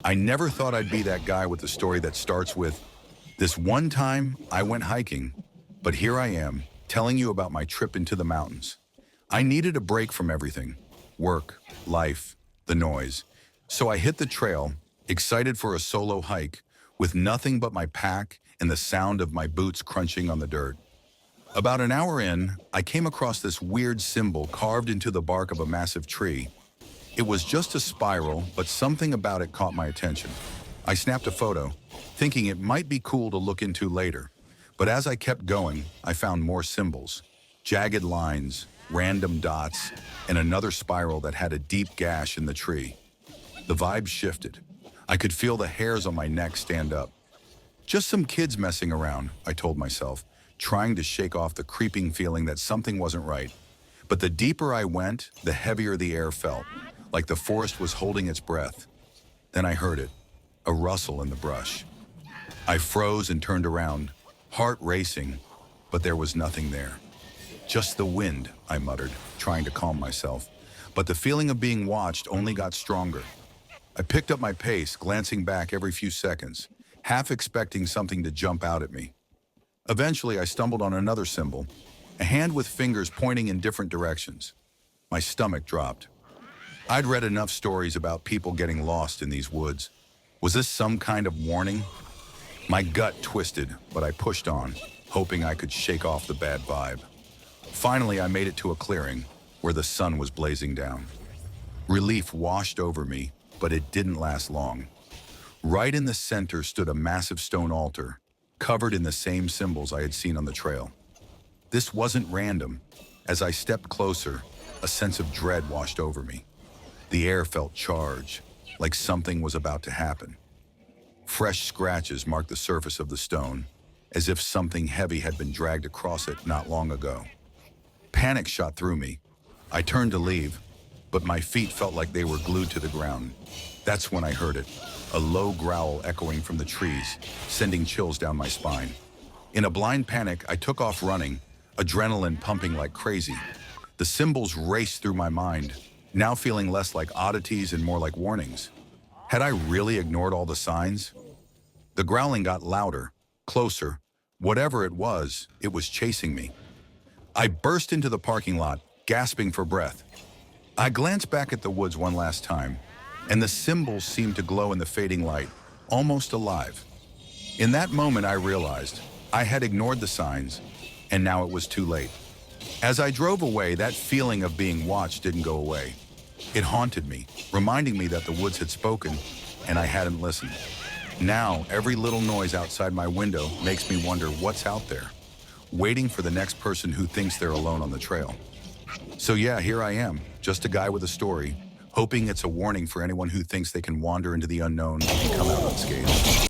I never thought I'd be that guy with the story that starts with, "This one time I went hiking," but here I am, telling you about my trip into the mountains. I needed a break from everything: work, life, the noise. So I hit the trail, excited for a solo hike, with nothing but my pack and the sound of my boots crunching on the dirt. About an hour in, I came across this weird symbol carved into the bark of a massive tree. It was just a spiral, but something about it caught my attention. I snapped a photo, thinking it might be cool to look into later. But as I kept going, I found more symbols: jagged lines, random dots, and another spiral that had a deep gash in the tree. The vibe shifted. I could feel the hairs on my neck stand up. Just some kids messing around, I told myself, trying to shake off the creeping feeling that something wasn't right. But the deeper I went, the heavier the air felt, like the forest was holding its breath. Then I heard it, a rustle in the brush. I froze and turned around, heart racing, but there was nothing there. "Just the wind," I muttered, trying to calm myself. But the feeling of being watched only got stronger. I picked up my pace, glancing back every few seconds, half expecting something to jump out at me. Eventually, I stumbled on another symbol, a hand with fingers pointing in different directions. My stomach dropped. I'd read enough stories about people getting lost in these woods. Was this some kind of warning? My gut twisted, but I pushed on, hoping I could shake off the bad vibe. Finally, I made it to a clearing where the sun was blazing down. Relief washed over me, but it didn't last long. Right in the center stood a massive stone altar, covered in the same symbols I had seen on the trail. This wasn't random. As I stepped closer, a sense of dread washed over me. The air felt charged, like something was about to happen. Fresh scratches marked the surface of the stone, as if something heavy had been dragged across it not long ago. Panic shot through me. I turned to leave, but my feet felt like they were glued to the ground. That's when I heard it, a low growl echoing from the trees, sending chills down my spine. In a blind panic, I took off running, adrenaline pumping like crazy. The symbols raced through my mind, now feeling less like oddities and more like warnings. Had I really ignored all the signs? The growling got louder, closer. Whatever it was chasing me. I burst into the parking lot, gasping for breath. I glanced back at the woods one last time, and the symbols seemed to glow in the fading light, almost alive. In that moment, I realized I had ignored the signs, and now it was too late. As I drove away, that feeling of being watched didn't go away. It haunted me, reminding me that the woods had spoken, and I hadn't listened. Now, every little noise outside my window makes me wonder what's out there, waiting for the next person who thinks they're alone on the trail. So yeah, here I am, just a guy with a story, hoping it's a warning for anyone who thinks they can wander into the unknown and come out unscathed.